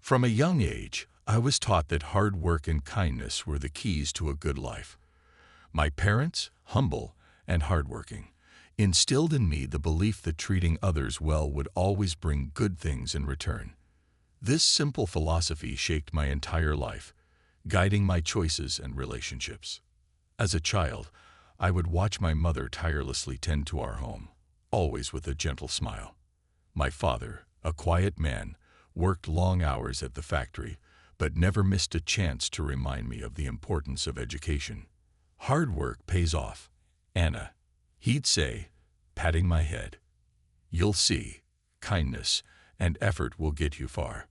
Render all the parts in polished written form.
From a young age, I was taught that hard work and kindness were the keys to a good life. My parents, humble and hardworking, instilled in me the belief that treating others well would always bring good things in return. This simple philosophy shaped my entire life, guiding my choices and relationships. As a child, I would watch my mother tirelessly tend to our home, always with a gentle smile. My father, a quiet man, worked long hours at the factory, but never missed a chance to remind me of the importance of education. "Hard work pays off, Anna," he'd say, patting my head. "You'll see, kindness and effort will get you far."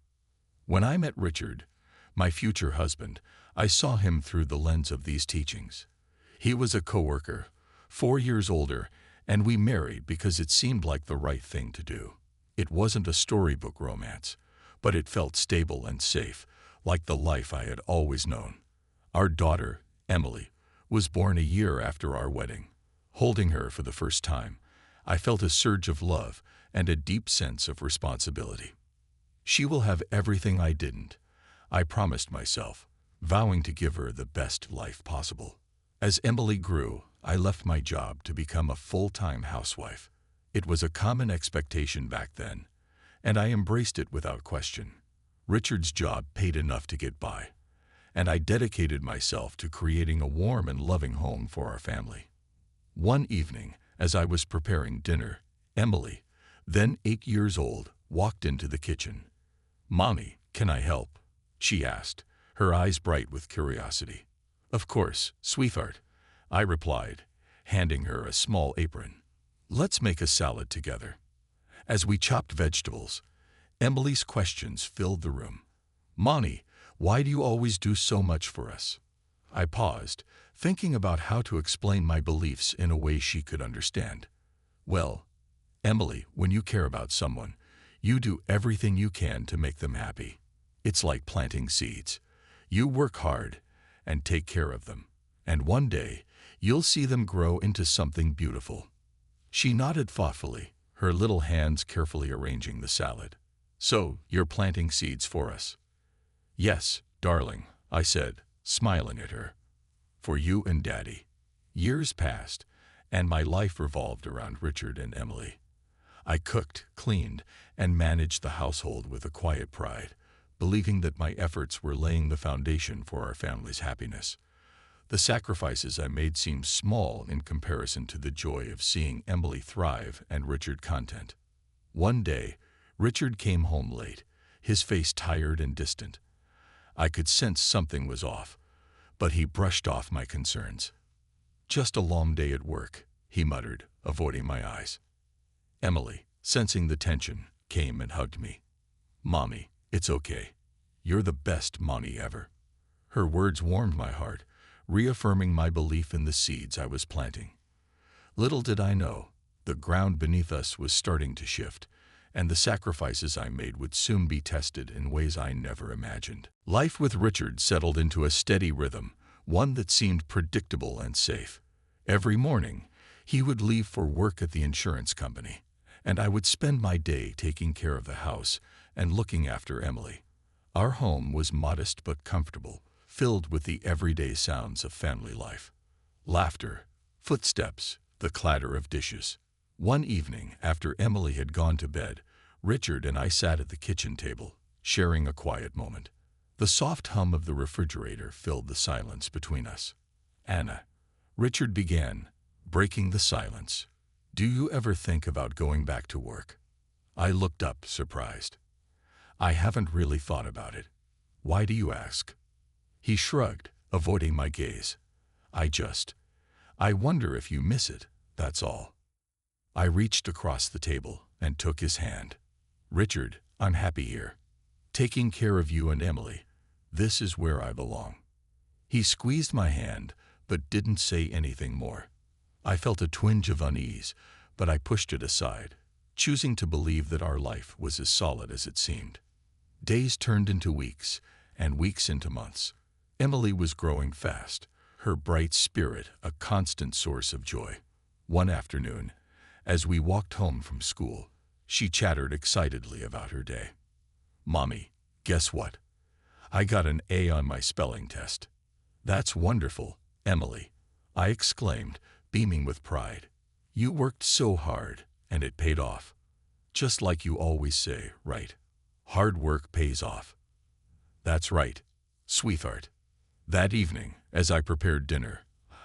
When I met Richard, my future husband, I saw him through the lens of these teachings. He was a coworker, 4 years older, and we married because it seemed like the right thing to do. It wasn't a storybook romance, but it felt stable and safe, like the life I had always known. Our daughter, Emily, was born a year after our wedding. Holding her for the first time, I felt a surge of love and a deep sense of responsibility. She will have everything I didn't, I promised myself, vowing to give her the best life possible. As Emily grew, I left my job to become a full-time housewife. It was a common expectation back then, and I embraced it without question. Richard's job paid enough to get by, and I dedicated myself to creating a warm and loving home for our family. One evening, as I was preparing dinner, Emily, then 8 years old, walked into the kitchen. "Mommy, can I help?" she asked, her eyes bright with curiosity. "Of course, sweetheart," I replied, handing her a small apron. "Let's make a salad together." As we chopped vegetables, Emily's questions filled the room. "Mommy, why do you always do so much for us?" I paused, thinking about how to explain my beliefs in a way she could understand. "Well, Emily, when you care about someone, you do everything you can to make them happy. It's like planting seeds. You work hard and take care of them, and one day you'll see them grow into something beautiful." She nodded thoughtfully, her little hands carefully arranging the salad. "So, you're planting seeds for us?" "Yes, darling," I said, smiling at her. "For you and Daddy." Years passed, and my life revolved around Richard and Emily. I cooked, cleaned, and managed the household with a quiet pride, believing that my efforts were laying the foundation for our family's happiness. The sacrifices I made seemed small in comparison to the joy of seeing Emily thrive and Richard content. One day, Richard came home late, his face tired and distant. I could sense something was off, but he brushed off my concerns. "Just a long day at work," he muttered, avoiding my eyes. Emily, sensing the tension, came and hugged me. "Mommy, it's okay. You're the best mommy ever." Her words warmed my heart, reaffirming my belief in the seeds I was planting. Little did I know, the ground beneath us was starting to shift, and the sacrifices I made would soon be tested in ways I never imagined. Life with Richard settled into a steady rhythm, one that seemed predictable and safe. Every morning, he would leave for work at the insurance company, and I would spend my day taking care of the house and looking after Emily. Our home was modest but comfortable, filled with the everyday sounds of family life. Laughter, footsteps, the clatter of dishes. One evening, after Emily had gone to bed, Richard and I sat at the kitchen table, sharing a quiet moment. The soft hum of the refrigerator filled the silence between us. "Anna," Richard began, breaking the silence, "do you ever think about going back to work?" I looked up, surprised. "I haven't really thought about it." "Why do you ask?" He shrugged, avoiding my gaze. I wonder if you miss it, that's all." I reached across the table and took his hand. "Richard, I'm happy here. Taking care of you and Emily. This is where I belong." He squeezed my hand, but didn't say anything more. I felt a twinge of unease, but I pushed it aside, choosing to believe that our life was as solid as it seemed. Days turned into weeks, and weeks into months. Emily was growing fast, her bright spirit a constant source of joy. One afternoon, as we walked home from school, she chattered excitedly about her day. "Mommy, Guess what? I got an A on my spelling test. That's wonderful, Emily, I exclaimed, beaming with pride. You worked so hard, and it paid off. Just like you always say, right? Hard work pays off. That's right, sweetheart. That evening, as I prepared dinner,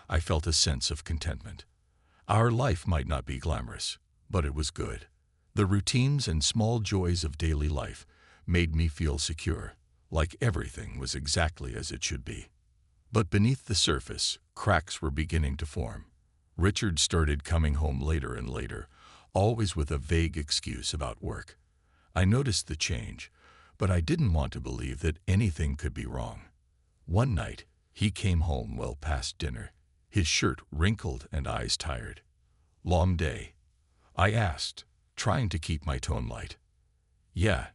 I felt a sense of contentment. Our life might not be glamorous, but it was good. The routines and small joys of daily life made me feel secure, like everything was exactly as it should be. But beneath the surface, cracks were beginning to form. Richard started coming home later and later, always with a vague excuse about work. I noticed the change, but I didn't want to believe that anything could be wrong. One night, he came home well past dinner, his shirt wrinkled and eyes tired. Long day? I asked, trying to keep my tone light. Yeah,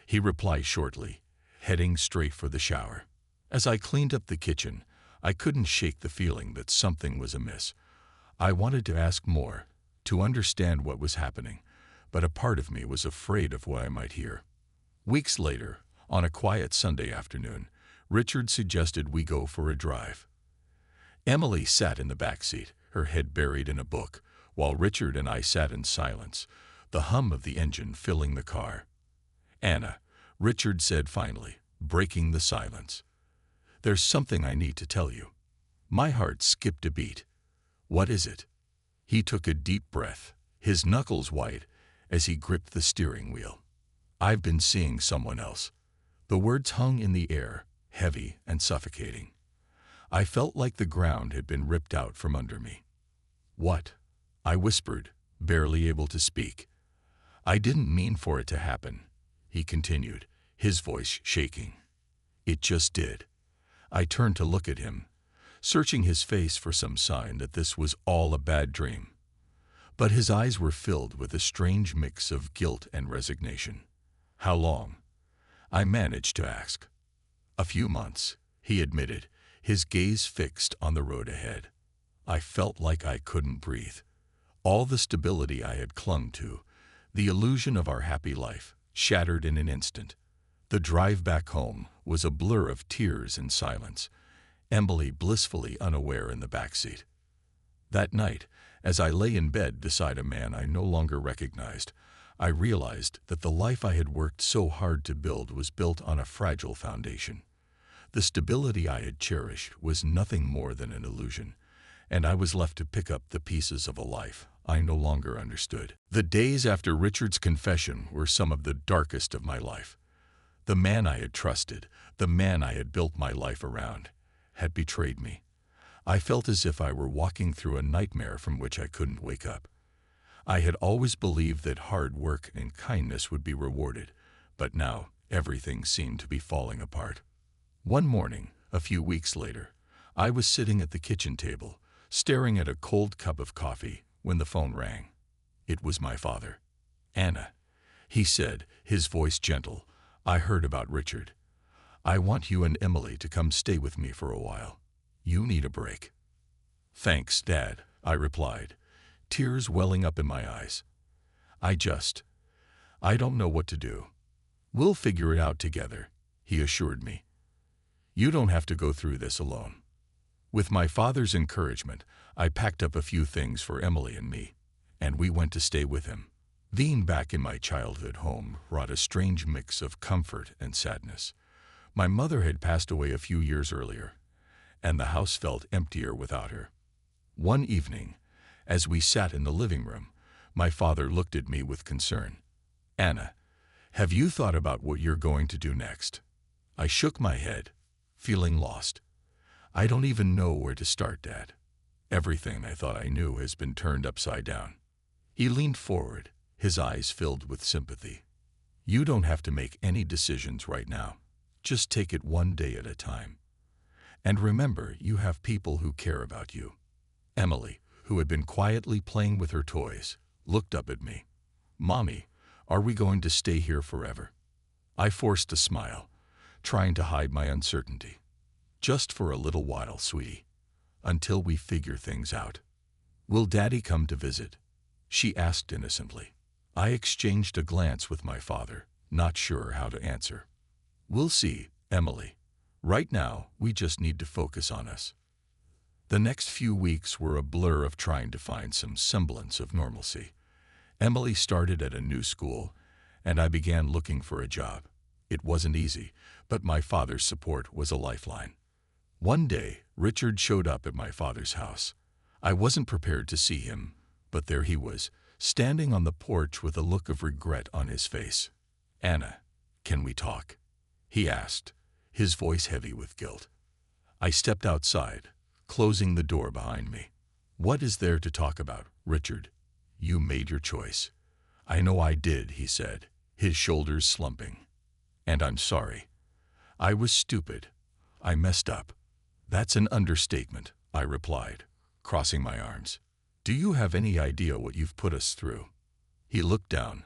he replied shortly, heading straight for the shower. As I cleaned up the kitchen, I couldn't shake the feeling that something was amiss. I wanted to ask more, to understand what was happening, but a part of me was afraid of what I might hear. Weeks later, on a quiet Sunday afternoon, Richard suggested we go for a drive. Emily sat in the back seat, her head buried in a book, while Richard and I sat in silence, the hum of the engine filling the car. Anna, Richard said finally, breaking the silence. There's something I need to tell you. My heart skipped a beat. What is it? He took a deep breath, his knuckles white, as he gripped the steering wheel. I've been seeing someone else. The words hung in the air, heavy and suffocating. I felt like the ground had been ripped out from under me. What? I whispered, barely able to speak. I didn't mean for it to happen, he continued, his voice shaking. It just did. I turned to look at him, searching his face for some sign that this was all a bad dream. But his eyes were filled with a strange mix of guilt and resignation. How long? I managed to ask. A few months, he admitted, his gaze fixed on the road ahead. I felt like I couldn't breathe. All the stability I had clung to, the illusion of our happy life, shattered in an instant. The drive back home was a blur of tears and silence, Emily blissfully unaware in the backseat. That night, as I lay in bed beside a man I no longer recognized, I realized that the life I had worked so hard to build was built on a fragile foundation. The stability I had cherished was nothing more than an illusion, and I was left to pick up the pieces of a life I no longer understood. The days after Richard's confession were some of the darkest of my life. The man I had trusted, the man I had built my life around, had betrayed me. I felt as if I were walking through a nightmare from which I couldn't wake up. I had always believed that hard work and kindness would be rewarded, but now everything seemed to be falling apart. One morning, a few weeks later, I was sitting at the kitchen table, staring at a cold cup of coffee, when the phone rang. It was my father. Anna, he said, his voice gentle, I heard about Richard. I want you and Emily to come stay with me for a while. You need a break. Thanks, Dad, I replied, tears welling up in my eyes. I don't know what to do. We'll figure it out together, he assured me. You don't have to go through this alone. With my father's encouragement, I packed up a few things for Emily and me, and we went to stay with him. Being back in my childhood home brought a strange mix of comfort and sadness. My mother had passed away a few years earlier, and the house felt emptier without her. One evening, as we sat in the living room, my father looked at me with concern. Anna, have you thought about what you're going to do next? I shook my head, feeling lost. I don't even know where to start, Dad. Everything I thought I knew has been turned upside down. He leaned forward, his eyes filled with sympathy. You don't have to make any decisions right now. Just take it one day at a time. And remember, you have people who care about you. Emily, who had been quietly playing with her toys, looked up at me. Mommy, are we going to stay here forever? I forced a smile, trying to hide my uncertainty. Just for a little while, sweetie, until we figure things out. Will Daddy come to visit? She asked innocently. I exchanged a glance with my father, not sure how to answer. We'll see, Emily. Right now, we just need to focus on us. The next few weeks were a blur of trying to find some semblance of normalcy. Emily started at a new school, and I began looking for a job. It wasn't easy, but my father's support was a lifeline. One day, Richard showed up at my father's house. I wasn't prepared to see him, but there he was, standing on the porch with a look of regret on his face. "Anna, can we talk?" he asked, his voice heavy with guilt. I stepped outside, closing the door behind me. "What is there to talk about, Richard? You made your choice." "I know I did," he said, his shoulders slumping. "And I'm sorry. I was stupid. I messed up." "That's an understatement," I replied, crossing my arms. "Do you have any idea what you've put us through?" He looked down,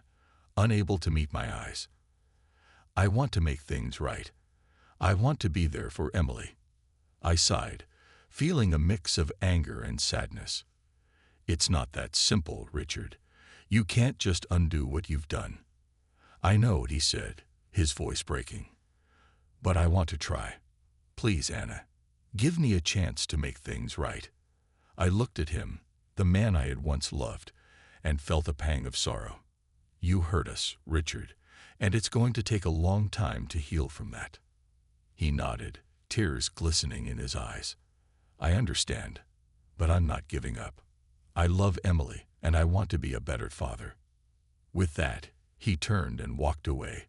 unable to meet my eyes. "I want to make things right. I want to be there for Emily." I sighed, feeling a mix of anger and sadness. "It's not that simple, Richard. You can't just undo what you've done." "I know," he said, his voice breaking. "But I want to try. Please, Anna, give me a chance to make things right." I looked at him, the man I had once loved, and felt a pang of sorrow. "You hurt us, Richard, and it's going to take a long time to heal from that." He nodded, tears glistening in his eyes. "I understand, but I'm not giving up. I love Emily, and I want to be a better father." With that, he turned and walked away,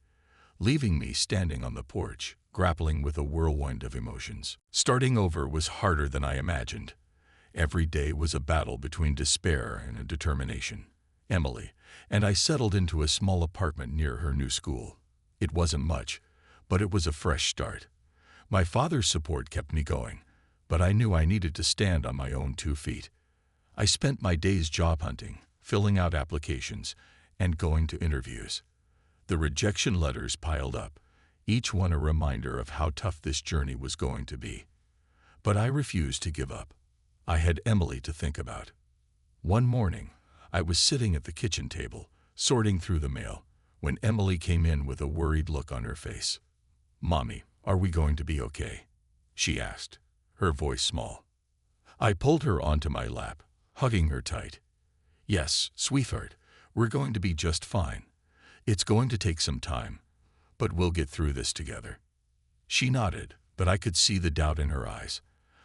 leaving me standing on the porch, grappling with a whirlwind of emotions. Starting over was harder than I imagined. Every day was a battle between despair and a determination. Emily and I settled into a small apartment near her new school. It wasn't much, but it was a fresh start. My father's support kept me going, but I knew I needed to stand on my own 2 feet. I spent my days job hunting, filling out applications, and going to interviews. The rejection letters piled up, each one a reminder of how tough this journey was going to be. But I refused to give up. I had Emily to think about. One morning, I was sitting at the kitchen table, sorting through the mail, when Emily came in with a worried look on her face. "Mommy, are we going to be okay?" she asked, her voice small. I pulled her onto my lap, hugging her tight. "Yes, sweetheart, we're going to be just fine. It's going to take some time, but we'll get through this together." She nodded, but I could see the doubt in her eyes.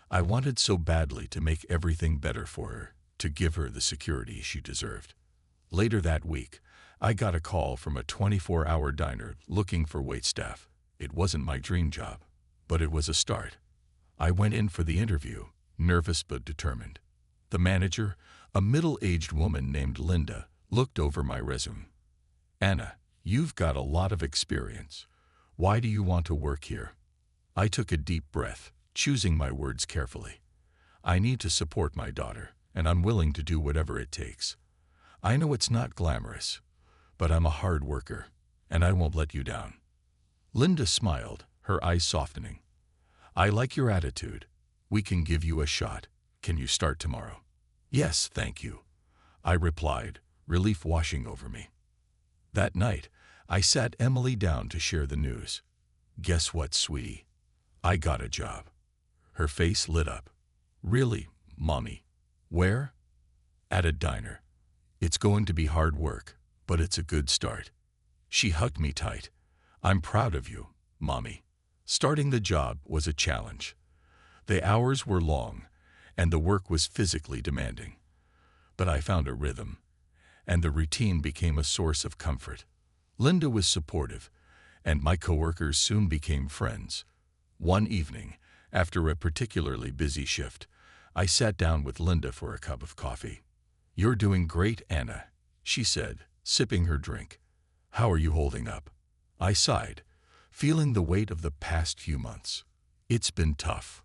I wanted so badly to make everything better for her, to give her the security she deserved. Later that week, I got a call from a 24-hour diner looking for waitstaff. It wasn't my dream job, but it was a start. I went in for the interview, nervous but determined. The manager, a middle-aged woman named Linda, looked over my resume. "Anna, you've got a lot of experience. Why do you want to work here?" I took a deep breath, choosing my words carefully. "I need to support my daughter, and I'm willing to do whatever it takes. I know it's not glamorous, but I'm a hard worker, and I won't let you down." Linda smiled, her eyes softening. "I like your attitude. We can give you a shot. Can you start tomorrow?" "Yes, thank you," I replied, relief washing over me. That night, I sat Emily down to share the news. "Guess what, sweetie? I got a job." Her face lit up. "Really, Mommy? Where?" "At a diner. It's going to be hard work, but it's a good start." She hugged me tight. "I'm proud of you, Mommy." Starting the job was a challenge. The hours were long, and the work was physically demanding. But I found a rhythm, and the routine became a source of comfort. Linda was supportive, and my coworkers soon became friends. One evening, after a particularly busy shift, I sat down with Linda for a cup of coffee. "You're doing great, Anna," she said, sipping her drink. "How are you holding up?" I sighed, feeling the weight of the past few months. "It's been tough,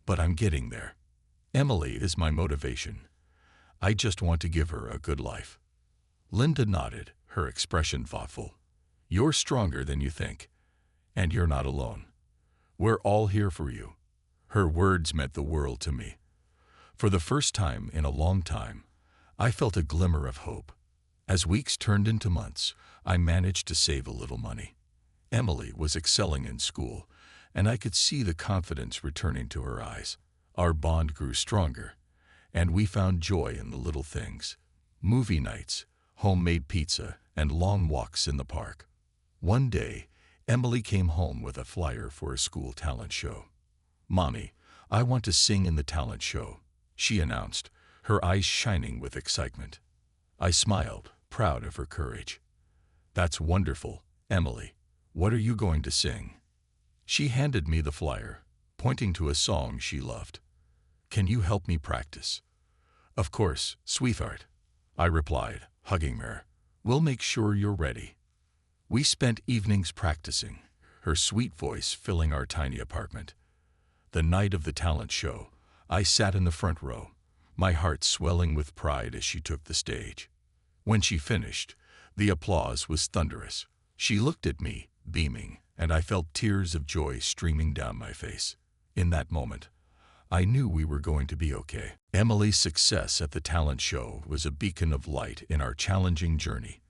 but I'm getting there. Emily is my motivation. I just want to give her a good life." Linda nodded, her expression thoughtful. "You're stronger than you think, and you're not alone. We're all here for you." Her words meant the world to me. For the first time in a long time, I felt a glimmer of hope. As weeks turned into months, I managed to save a little money. Emily was excelling in school, and I could see the confidence returning to her eyes. Our bond grew stronger, and we found joy in the little things: movie nights, homemade pizza, and long walks in the park. One day, Emily came home with a flyer for a school talent show. "Mommy, I want to sing in the talent show," she announced, her eyes shining with excitement. I smiled, proud of her courage. "That's wonderful, Emily. What are you going to sing?" She handed me the flyer, pointing to a song she loved. "Can you help me practice?" "Of course, sweetheart," I replied, hugging her. "We'll make sure you're ready." We spent evenings practicing, her sweet voice filling our tiny apartment. The night of the talent show, I sat in the front row, my heart swelling with pride as she took the stage. When she finished, the applause was thunderous. She looked at me, beaming, and I felt tears of joy streaming down my face. In that moment, I knew we were going to be okay. Emily's success at the talent show was a beacon of light in our challenging journey.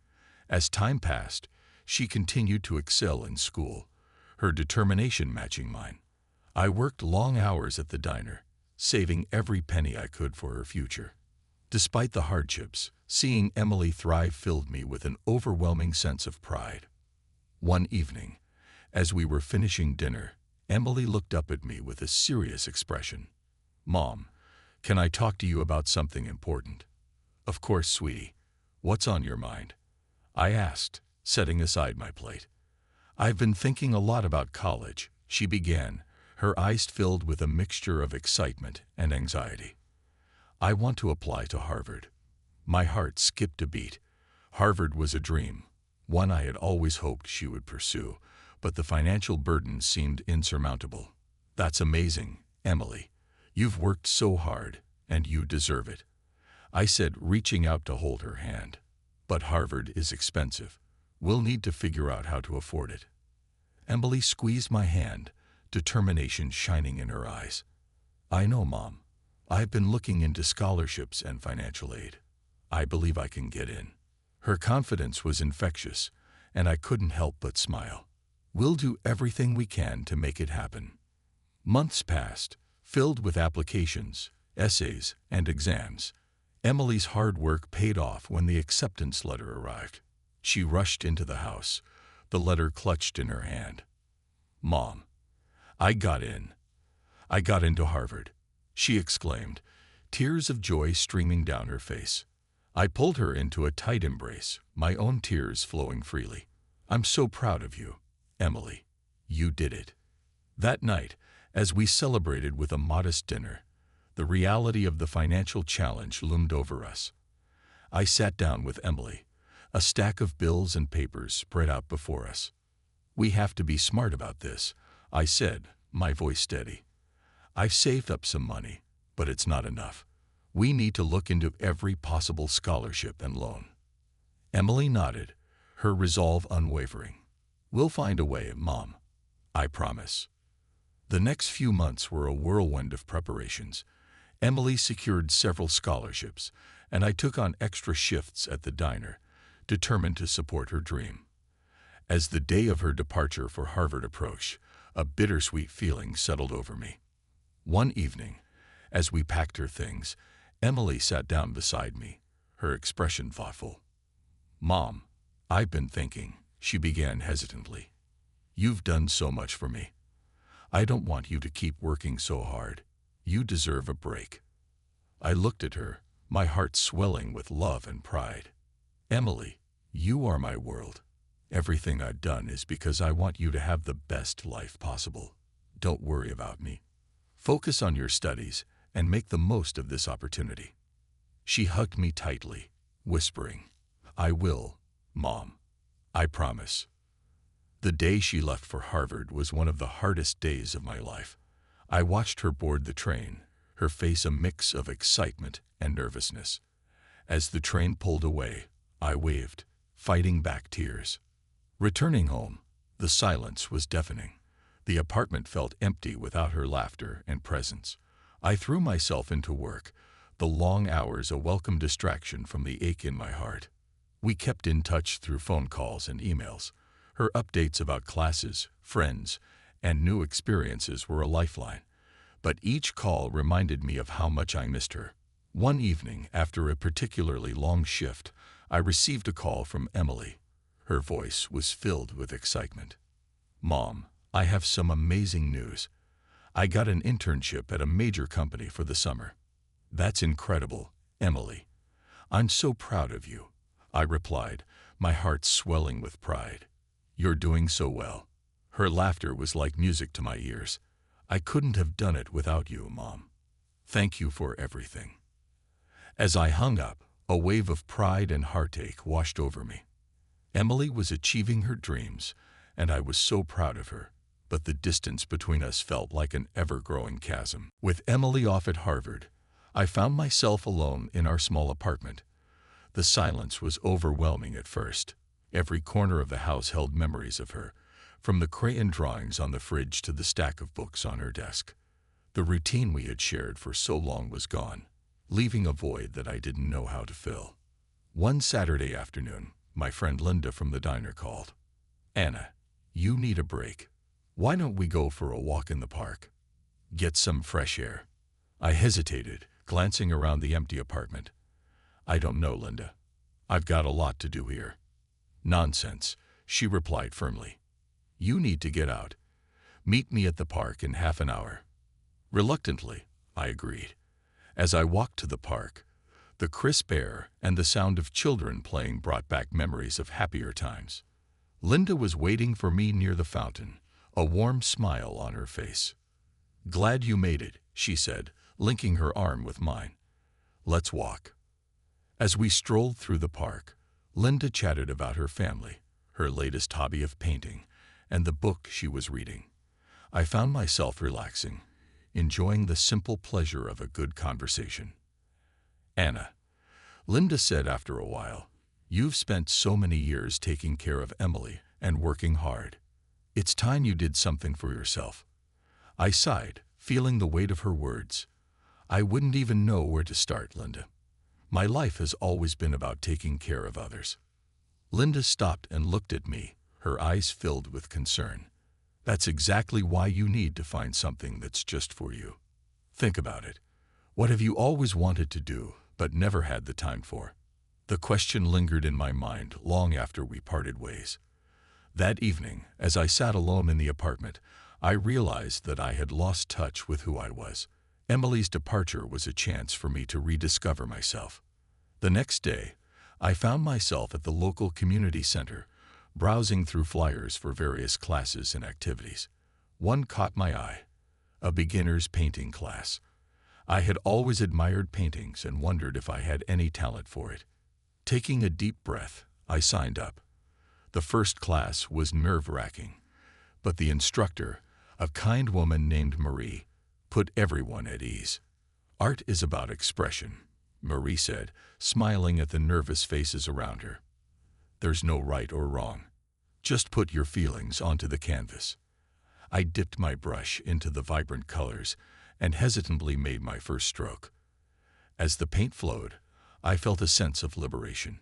As time passed, she continued to excel in school, her determination matching mine. I worked long hours at the diner, saving every penny I could for her future. Despite the hardships, seeing Emily thrive filled me with an overwhelming sense of pride. One evening, as we were finishing dinner, Emily looked up at me with a serious expression. "Mom, can I talk to you about something important?" "Of course, sweetie. What's on your mind?" I asked, setting aside my plate. "I've been thinking a lot about college," she began, her eyes filled with a mixture of excitement and anxiety. "I want to apply to Harvard." My heart skipped a beat. Harvard was a dream, one I had always hoped she would pursue, but the financial burden seemed insurmountable. "That's amazing, Emily. You've worked so hard, and you deserve it," I said, reaching out to hold her hand. "But Harvard is expensive. We'll need to figure out how to afford it." Emily squeezed my hand, determination shining in her eyes. "I know, Mom. I've been looking into scholarships and financial aid. I believe I can get in." Her confidence was infectious, and I couldn't help but smile. "We'll do everything we can to make it happen." Months passed, filled with applications, essays, and exams. Emily's hard work paid off when the acceptance letter arrived. She rushed into the house, the letter clutched in her hand. "Mom, I got in. I got into Harvard," she exclaimed, tears of joy streaming down her face. I pulled her into a tight embrace, my own tears flowing freely. "I'm so proud of you, Emily. You did it." That night, as we celebrated with a modest dinner, the reality of the financial challenge loomed over us. I sat down with Emily, a stack of bills and papers spread out before us. "We have to be smart about this," I said, my voice steady. "I've saved up some money, but it's not enough. We need to look into every possible scholarship and loan." Emily nodded, her resolve unwavering. "We'll find a way, Mom. I promise." The next few months were a whirlwind of preparations. Emily secured several scholarships, and I took on extra shifts at the diner, determined to support her dream. As the day of her departure for Harvard approached, a bittersweet feeling settled over me. One evening, as we packed her things, Emily sat down beside me, her expression thoughtful. "Mom, I've been thinking," she began hesitantly. "You've done so much for me. I don't want you to keep working so hard. You deserve a break." I looked at her, my heart swelling with love and pride. "Emily, you are my world. Everything I've done is because I want you to have the best life possible. Don't worry about me. Focus on your studies and make the most of this opportunity." She hugged me tightly, whispering, "I will, Mom. I promise." The day she left for Harvard was one of the hardest days of my life. I watched her board the train, her face a mix of excitement and nervousness. As the train pulled away, I waved, fighting back tears. Returning home, the silence was deafening. The apartment felt empty without her laughter and presence. I threw myself into work, the long hours a welcome distraction from the ache in my heart. We kept in touch through phone calls and emails, Her updates about classes, friends, and new experiences were a lifeline, but each call reminded me of how much I missed her. One evening, after a particularly long shift, I received a call from Emily. Her voice was filled with excitement. "Mom, I have some amazing news. I got an internship at a major company for the summer." "That's incredible, Emily. I'm so proud of you," I replied, my heart swelling with pride. "You're doing so well." Her laughter was like music to my ears. "I couldn't have done it without you, Mom. Thank you for everything." As I hung up, a wave of pride and heartache washed over me. Emily was achieving her dreams, and I was so proud of her, but the distance between us felt like an ever-growing chasm. With Emily off at Harvard, I found myself alone in our small apartment. The silence was overwhelming at first. Every corner of the house held memories of her, from the crayon drawings on the fridge to the stack of books on her desk. The routine we had shared for so long was gone, leaving a void that I didn't know how to fill. One Saturday afternoon, my friend Linda from the diner called. "Anna, you need a break. Why don't we go for a walk in the park? Get some fresh air." I hesitated, glancing around the empty apartment. "I don't know, Linda. I've got a lot to do here." "Nonsense," she replied firmly. "You need to get out. Meet me at the park in half an hour." Reluctantly, I agreed. As I walked to the park, the crisp air and the sound of children playing brought back memories of happier times. Linda was waiting for me near the fountain, a warm smile on her face. "Glad you made it," she said, linking her arm with mine. "Let's walk." As we strolled through the park, Linda chatted about her family, her latest hobby of painting, and the book she was reading. I found myself relaxing, enjoying the simple pleasure of a good conversation. "Anna," Linda said after a while, "you've spent so many years taking care of Emily and working hard. It's time you did something for yourself." I sighed, feeling the weight of her words. "I wouldn't even know where to start, Linda. My life has always been about taking care of others." Linda stopped and looked at me, her eyes filled with concern. "That's exactly why you need to find something that's just for you. Think about it. What have you always wanted to do, but never had the time for?" The question lingered in my mind long after we parted ways. That evening, as I sat alone in the apartment, I realized that I had lost touch with who I was. Emily's departure was a chance for me to rediscover myself. The next day, I found myself at the local community center, browsing through flyers for various classes and activities. One caught my eye, a beginner's painting class. I had always admired paintings and wondered if I had any talent for it. Taking a deep breath, I signed up. The first class was nerve-wracking, but the instructor, a kind woman named Marie, put everyone at ease. "Art is about expression," Marie said, smiling at the nervous faces around her. "There's no right or wrong. Just put your feelings onto the canvas." I dipped my brush into the vibrant colors and hesitantly made my first stroke. As the paint flowed, I felt a sense of liberation.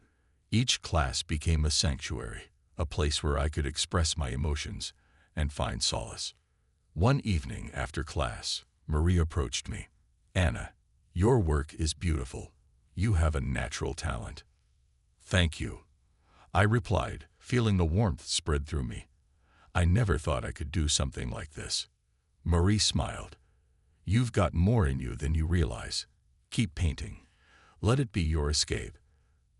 Each class became a sanctuary, a place where I could express my emotions and find solace. One evening after class, Marie approached me. "Anna, your work is beautiful. You have a natural talent." "Thank you," I replied, feeling the warmth spread through me. I never thought I could do something like this. Marie smiled. "You've got more in you than you realize. Keep painting. Let it be your escape."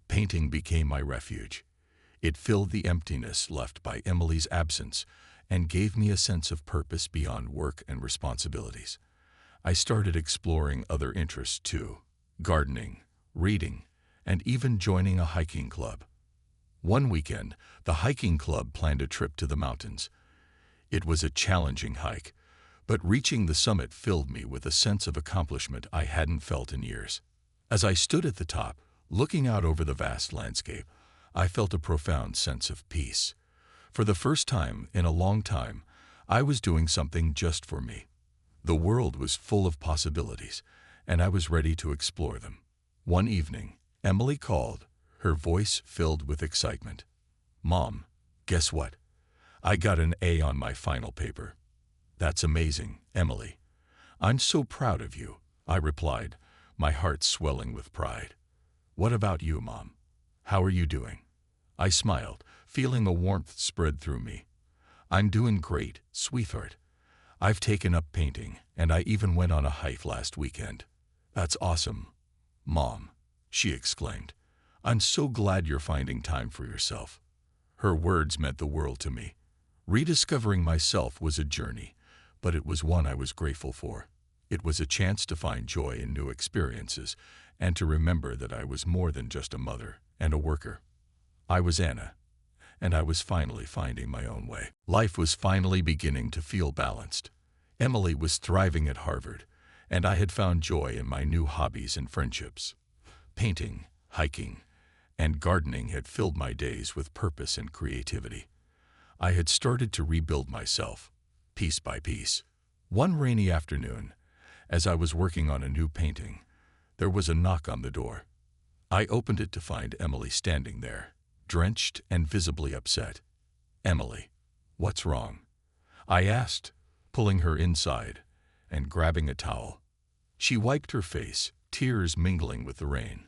Painting became my refuge. It filled the emptiness left by Emily's absence and gave me a sense of purpose beyond work and responsibilities. I started exploring other interests too: gardening, reading, and even joining a hiking club. One weekend, the hiking club planned a trip to the mountains. It was a challenging hike, but reaching the summit filled me with a sense of accomplishment I hadn't felt in years. As I stood at the top, looking out over the vast landscape, I felt a profound sense of peace. For the first time in a long time, I was doing something just for me. The world was full of possibilities, and I was ready to explore them. One evening, Emily called, her voice filled with excitement. "Mom, guess what? I got an A on my final paper. That's amazing, Emily. I'm so proud of you, I replied, my heart swelling with pride. What about you, Mom? How are you doing? I smiled, feeling a warmth spread through me. I'm doing great, sweetheart. I've taken up painting, and I even went on a hike last weekend. That's awesome, Mom, she exclaimed. I'm so glad you're finding time for yourself. Her words meant the world to me. Rediscovering myself was a journey, but it was one I was grateful for. It was a chance to find joy in new experiences and to remember that I was more than just a mother and a worker. I was Anna, and I was finally finding my own way. Life was finally beginning to feel balanced. Emily was thriving at Harvard, and I had found joy in my new hobbies and friendships. Painting, hiking, and gardening had filled my days with purpose and creativity. I had started to rebuild myself, piece by piece. One rainy afternoon, as I was working on a new painting, there was a knock on the door. I opened it to find Emily standing there, drenched and visibly upset. Emily, what's wrong? I asked, pulling her inside and grabbing a towel. She wiped her face, tears mingling with the rain.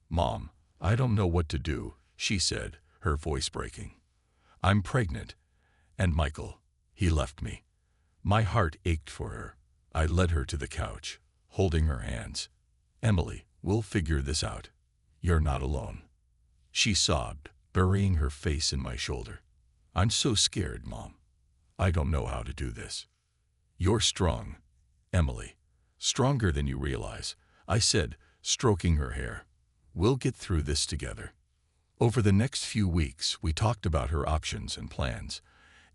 Mom, I don't know what to do, she said, her voice breaking. I'm pregnant, and Michael, he left me. My heart ached for her. I led her to the couch, holding her hands. Emily, we'll figure this out. You're not alone. She sobbed, burying her face in my shoulder. I'm so scared, Mom. I don't know how to do this. You're strong, Emily. Stronger than you realize, I said, stroking her hair. We'll get through this together. Over the next few weeks, we talked about her options and plans.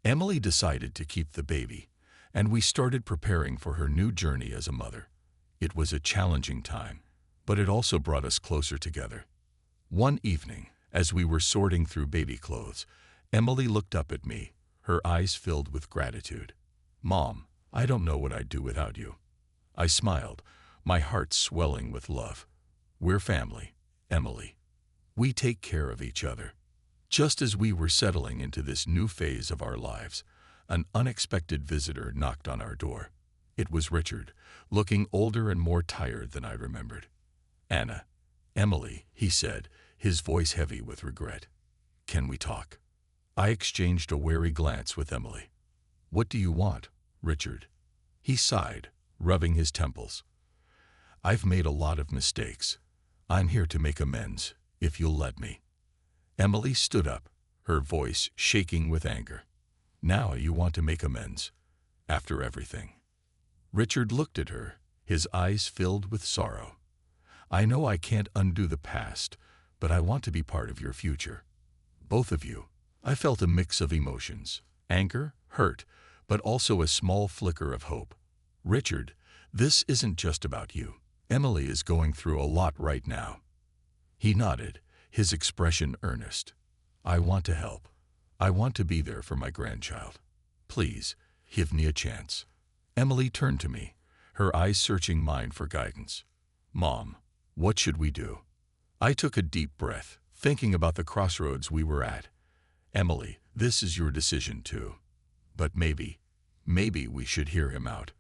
Emily decided to keep the baby, and we started preparing for her new journey as a mother. It was a challenging time, but it also brought us closer together. One evening, as we were sorting through baby clothes, Emily looked up at me, her eyes filled with gratitude. Mom, I don't know what I'd do without you. I smiled, my heart swelling with love. We're family, Emily. We take care of each other. Just as we were settling into this new phase of our lives, an unexpected visitor knocked on our door. It was Richard, looking older and more tired than I remembered. Anna, Emily, he said, his voice heavy with regret. Can we talk? I exchanged a wary glance with Emily. What do you want, Richard? He sighed, rubbing his temples. I've made a lot of mistakes. I'm here to make amends, if you'll let me. Emily stood up, her voice shaking with anger. Now you want to make amends, after everything. Richard looked at her, his eyes filled with sorrow. I know I can't undo the past, but I want to be part of your future. Both of you. I felt a mix of emotions, anger, hurt, but also a small flicker of hope. Richard, this isn't just about you. Emily is going through a lot right now. He nodded, his expression earnest. I want to help. I want to be there for my grandchild. Please, give me a chance. Emily turned to me, her eyes searching mine for guidance. Mom, what should we do? I took a deep breath, thinking about the crossroads we were at. Emily, this is your decision too. But maybe we should hear him out.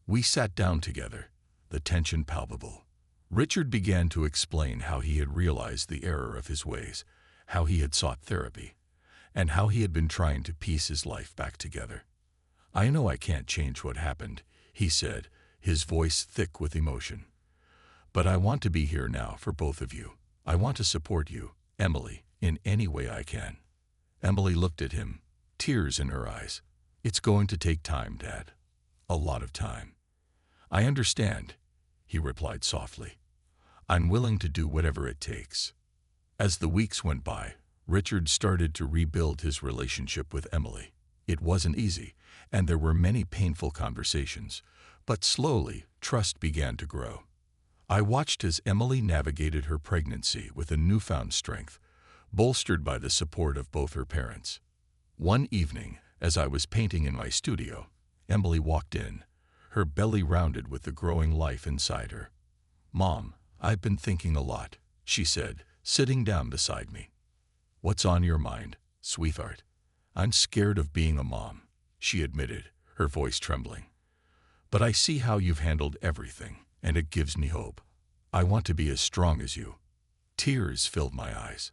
We sat down together, the tension palpable. Richard began to explain how he had realized the error of his ways, how he had sought therapy, and how he had been trying to piece his life back together. I know I can't change what happened, he said, his voice thick with emotion. But I want to be here now for both of you. I want to support you, Emily, in any way I can. Emily looked at him, tears in her eyes. It's going to take time, Dad. A lot of time. I understand, he replied softly. I'm willing to do whatever it takes. As the weeks went by, Richard started to rebuild his relationship with Emily. It wasn't easy, and there were many painful conversations, but slowly, trust began to grow. I watched as Emily navigated her pregnancy with a newfound strength, bolstered by the support of both her parents. One evening, as I was painting in my studio, Emily walked in, her belly rounded with the growing life inside her. Mom, I've been thinking a lot, she said, sitting down beside me. What's on your mind, sweetheart? I'm scared of being a mom, she admitted, her voice trembling. But I see how you've handled everything, and it gives me hope. I want to be as strong as you. Tears filled my eyes.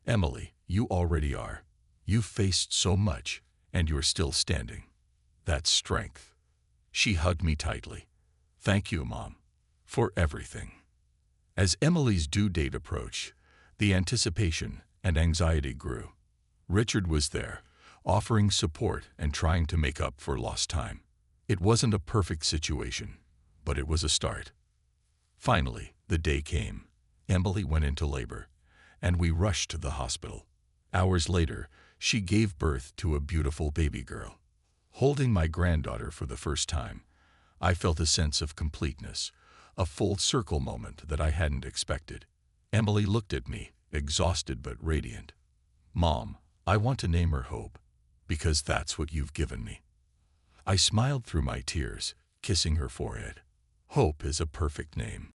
Emily, you already are. You've faced so much, and you're still standing. That's strength. She hugged me tightly. Thank you, Mom, for everything. As Emily's due date approached, the anticipation and anxiety grew. Richard was there, offering support and trying to make up for lost time. It wasn't a perfect situation, but it was a start. Finally, the day came. Emily went into labor, and we rushed to the hospital. Hours later, she gave birth to a beautiful baby girl. Holding my granddaughter for the first time, I felt a sense of completeness, a full circle moment that I hadn't expected. Emily looked at me, exhausted but radiant. Mom, I want to name her Hope, because that's what you've given me. I smiled through my tears, kissing her forehead. Hope is a perfect name.